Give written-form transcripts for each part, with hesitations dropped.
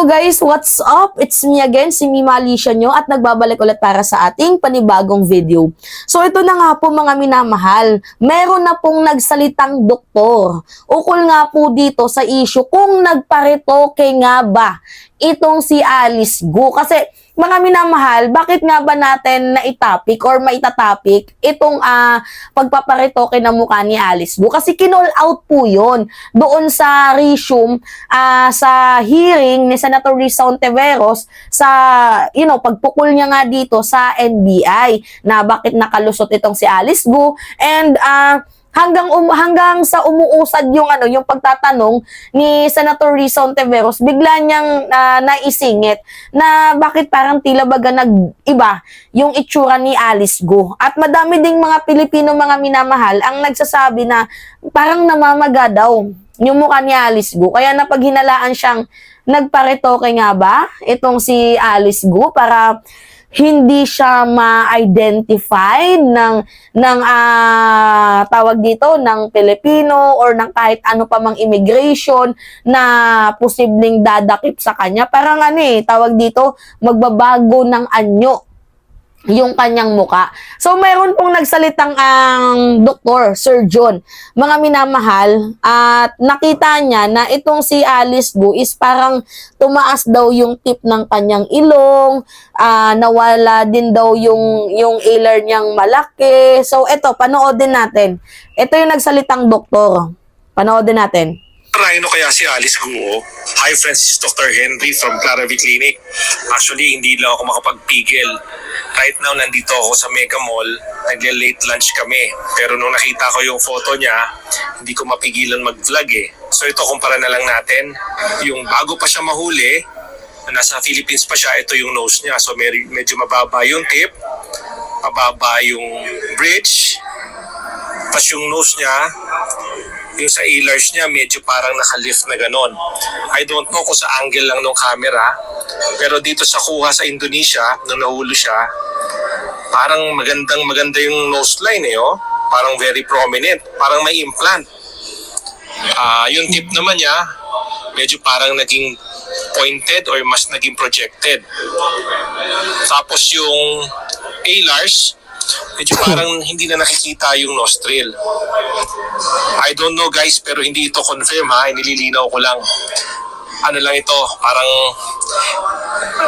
Hello guys, what's up? It's me again, si Mima Alicia nyo at nagbabalik ulit para sa ating panibagong video. So ito na nga po mga minamahal, meron na pong nagsalitang doktor. Ukol nga po dito sa issue kung nagparetoke nga ba itong si Alice Gu. Kasi mga minamahal, bakit nga ba natin naitapik or maitatapik itong pagpaparetoke ng mukha ni Alice Gu? Kasi kinall out po yun doon sa resume sa hearing ni Senator Risa Hontiveros sa, pagpukol niya nga dito sa NBI na bakit nakalusot itong si Alice Gu. And hanggang sa umuusad yung pagtatanong ni Senator Risa Hontiveros, bigla niyang naisingit na bakit parang tila baga nag-iba yung itsura ni Alice Gu. At madami ding mga Pilipino mga minamahal ang nagsasabi na parang namamaga daw yung mukha ni Alice Gu. Kaya napaghinalaan siyang nagparetoke nga ba itong si Alice Gu para hindi siya ma-identify ng tawag dito ng Pilipino or ng kahit ano pa mang immigration na posibleng dadakip sa kanya. Parang tawag dito, magbabago ng anyo yung kanyang muka. So, mayroon pong nagsalitang ang doktor, surgeon, mga minamahal, at nakita niya na itong si Alice Gu is parang tumaas daw yung tip ng kanyang ilong, nawala din daw yung ilar niyang malaki. So, eto, panoodin natin. Ito yung nagsalitang doktor. Panoodin natin. Rhino kaya si Alice Gu. Hi friends, this is Dr. Henry from Claravie Clinic. Actually, hindi lang ako makapagpigil. Right now, nandito ako sa Mega Mall. Nagle-late lunch kami. Pero nung nakita ko yung photo niya, hindi ko mapigilan mag-vlog eh. So ito, kumpara na lang natin. Yung bago pa siya mahuli, nasa Philippines pa siya, ito yung nose niya. So medyo mababa yung tip, mababa yung bridge, tapos yung nose niya, yung sa A-large niya, medyo parang naka-lift na ganon. I don't know kung sa angle lang ng camera, pero dito sa kuha sa Indonesia, nung nahulo siya, parang maganda yung nose line oh. Parang very prominent, parang may implant. Yung tip naman niya, medyo parang naging pointed or mas naging projected. Tapos yung A-large, medyo parang hindi na nakikita yung nostril. I don't know guys, pero hindi ito confirm inililinaw ko lang. Ano lang ito, parang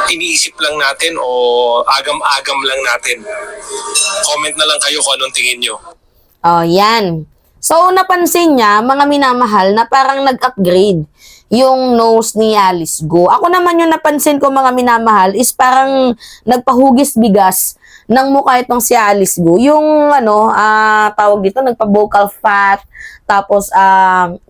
iniisip lang natin o agam-agam lang natin. Comment na lang kayo kung anong tingin nyo. Oh, yan. So, napansin niya, mga minamahal, na parang nag-upgrade yung nose ni Alice Gu. Ako naman yung napansin ko mga minamahal is parang nagpahugis bigas ng mukha itong si Alice Gu. Yung tawag dito, nagpa-vocal fat, tapos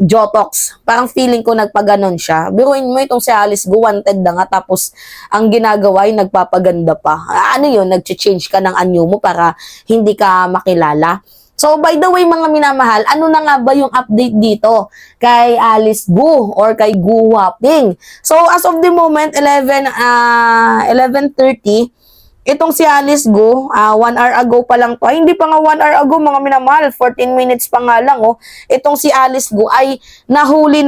Jotox. Parang feeling ko nagpaganon siya. Biruin mo itong si Alice Gu, wanted na nga, tapos ang ginagawa ay nagpapaganda pa. Ano yun, nag-change ka ng anyo mo para hindi ka makilala. So, by the way, mga minamahal, ano na nga ba yung update dito kay Alice Gu or kay Gu Huaping? So, as of the moment, 11:30, itong si Alice Gu, 1 hour ago pa lang to. Ay, hindi pa nga 1 hour ago, mga minamahal. 14 minutes pa nga lang, oh. Itong si Alice Gu ay nahuli.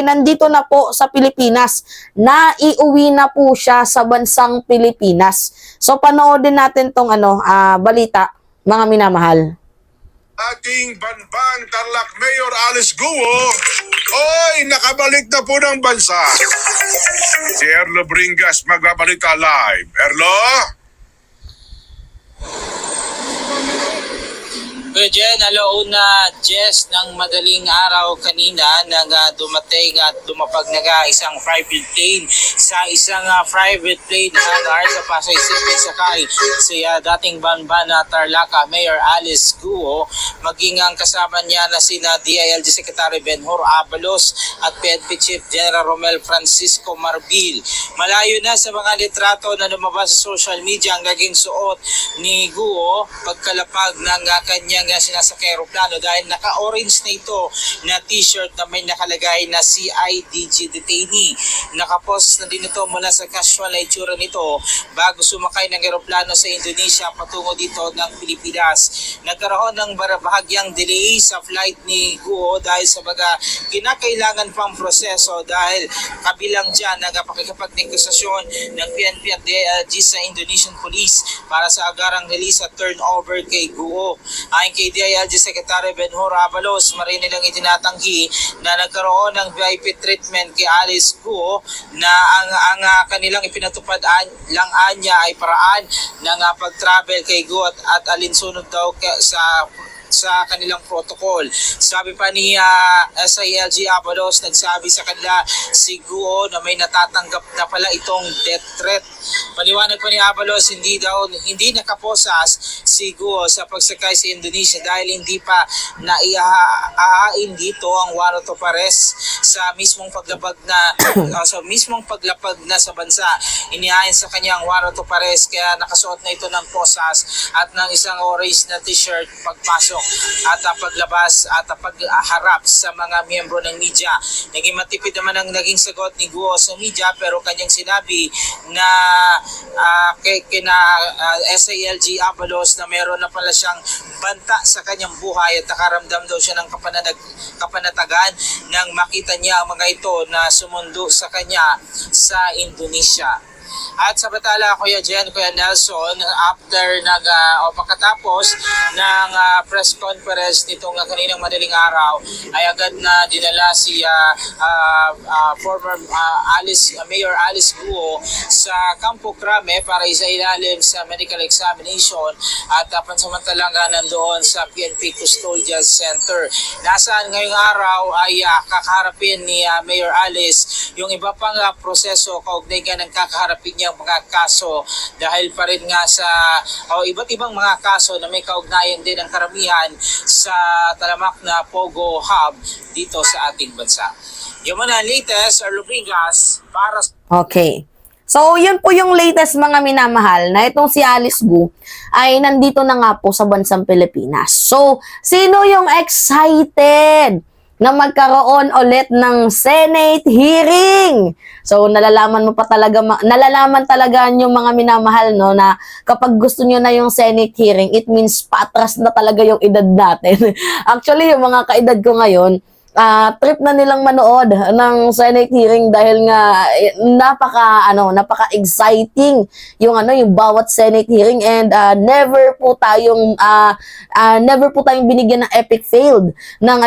Nandito na po sa Pilipinas. Naiuwi na po siya sa bansang Pilipinas. So, panoodin natin tong balita, mga minamahal. Ating Banban Tarlac Mayor Alice Gu, oy, nakabalik na po ng bansa. Si Erlo Bringas magbabalita live. Erlo? Kuya Jen, alauna Jess ng madaling araw kanina nang dumating at dumapag isang private plane sa isang private plane hangar sa Pasay City sakay si dating Banban Tarlac Mayor Alice Gu, maging ang kasama niya na sina DILG Secretary Benhur Abalos at PNP Chief General Romel Francisco Marbil. Malayo na sa mga litrato na lumabas sa social media ang naging suot ni Gu pagkalapag ng kanyang kanyang sinasakay aeroplano dahil naka-orange na ito na t-shirt na may nakalagay na CIDG detainee. Nakaposes na din ito mula sa casual na itsura nito bago sumakay ng aeroplano sa Indonesia patungo dito ng Pilipinas. Nagkaroon ng bahagyang delay sa flight ni Guo dahil sa baga kinakailangan pang proseso dahil kabilang dyan nagpakikipag-negosasyon ng PNP at DILG sa Indonesian Police para sa agarang release at turnover kay Guo. Ayon kay DILG Secretary Benhur Abalos, marin nilang itinatanggi na nagkaroon ng VIP treatment kay Alice Guo na ang kanilang ipinatupad lang anya ay paraan ng pag-travel kay Guo at alinsunod daw sa kanilang protocol. Sabi pa ni SILG Abalos, nagsabi sa kanila si Guo na may natatanggap na pala itong death threat. Paliwanag pa ni Abalos, hindi nakaposas si Guo sa pagsakay sa Indonesia dahil hindi pa naiaain dito ang warrant of arrest sa mismong paglapag na sa bansa. Inihain sa kanyang warrant of arrest kaya nakasuot na ito ng posas at ng isang orange na t-shirt pagpasok at paglabas at pagharap sa mga miyembro ng media. Naging matipid naman ang naging sagot ni Guo sa media pero kanyang sinabi na SILG Abalos na meron na pala siyang banta sa kanyang buhay at nakaramdam daw siya ng kapanatagan nang makita niya ang mga ito na sumundo sa kanya sa Indonesia. At sa batala, Kuya Jen, Kuya Nelson, pagkatapos ng press conference nitong kaninang madaling araw, ay agad na dinala si former Mayor Alice Guo sa Campo Crame para isailalim sa medical examination at pansamantalang nandoon sa PNP Custodial Center. Nasaan ngayong araw ay kakaharapin ni Mayor Alice yung iba pang proseso kaugnay ng kakaharapin niyang mga kaso dahil pa rin nga sa iba't ibang mga kaso na may kaugnayan din ang karamihan sa talamak na Pogo Hub dito sa ating bansa. Yung mga latest are Lubringas para Okay. So, yun po yung latest mga minamahal na itong si Alice Guo ay nandito na nga po sa bansang Pilipinas. So, sino yung excited na magkaroon ulit ng Senate hearing? So, nalalaman talaga yung mga minamahal, no, na kapag gusto nyo na yung Senate hearing, it means patras na talaga yung edad natin. Actually, yung mga kaedad ko ngayon, trip na nilang manood ng Senate hearing dahil nga napaka-exciting yung bawat Senate hearing and never po tayong binigyan ng epic failed ng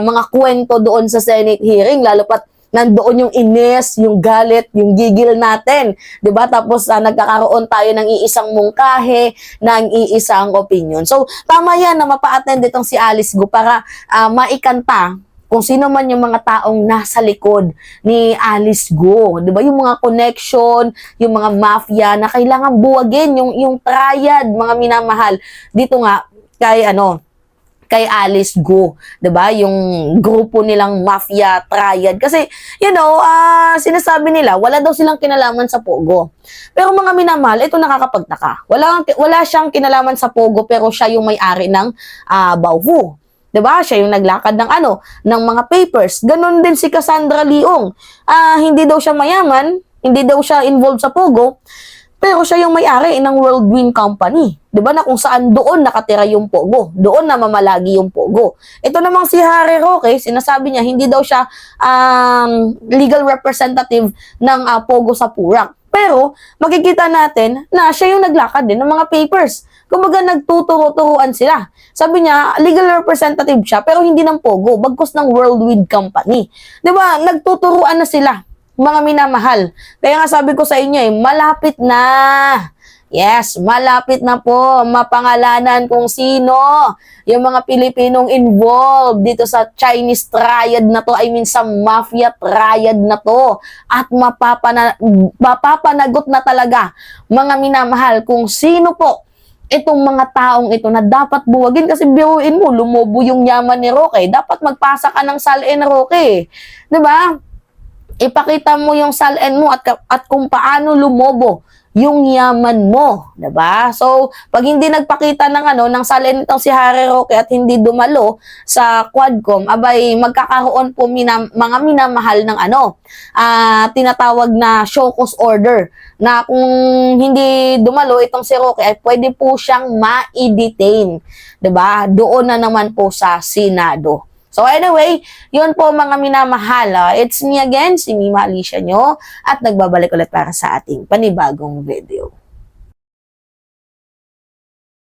mga kwento doon sa Senate hearing, lalo pat nandoon yung inis, yung galit, yung gigil natin, 'di ba? Tapos nagkakaroon tayo ng iisang mungkahe, ng iisang opinion. So, tama yan na mapa-attend itong si Alice Guo para maikanta kung sino man yung mga taong nasa likod ni Alice Guo, 'di ba? Yung mga connection, yung mga mafia na kailangan buwagin, yung triad, mga minamahal. Dito nga kay Alice Guo, 'di ba? Yung grupo nilang mafia triad kasi sinasabi nila wala daw silang kinalaman sa Pogo. Pero mga minamahal, ito nakakapagtaka. Wala siyang kinalaman sa Pogo pero siya yung may-ari ng Baofu. 'Di ba? Siya yung naglakad ng ng mga papers. Ganon din si Cassandra Leong. Hindi daw siya mayaman, hindi daw siya involved sa Pogo. Pero siya yung may-ari ng Whirlwind Company. 'Di ba, na kung saan doon nakatira yung Pogo. Doon na mamalagi yung Pogo. Ito namang si Harry Roque, sinasabi niya hindi daw siya legal representative ng Pogo sa Purak. Pero makikita natin na siya yung naglakad din ng mga papers. Kumbaga nagtuturo-turuan sila. Sabi niya, legal representative siya pero hindi ng Pogo, bagkus ng Whirlwind Company. 'Di ba? Nagtuturuan na sila. Mga minamahal. Kaya nga sabi ko sa inyo malapit na. Yes, malapit na po mapangalanan kung sino yung mga Pilipinong involved dito sa Chinese triad na to, sa mafia triad na to. At mapapanagot na talaga mga minamahal kung sino po itong mga taong ito na dapat buwagin kasi biruin mo, lumobo yung yaman ni Roque. Dapat magpasa ka ng salin, Roque. 'Di ba? ipakita mo yung salin mo at kung paano lumobo yung yaman mo, 'di ba? So, pag hindi nagpakita ng salin itong si Harry Roque at hindi dumalo sa Quadcom, abay magkakaroon po mga minamahal ng tinatawag na show cause order, na kung hindi dumalo itong si Roque ay pwede po siyang ma-detain, 'di ba? Doon na naman po sa Senado. So anyway, yun po mga minamahal. It's me again, si Mima Alicia nyo, at nagbabalik ulit para sa ating panibagong video.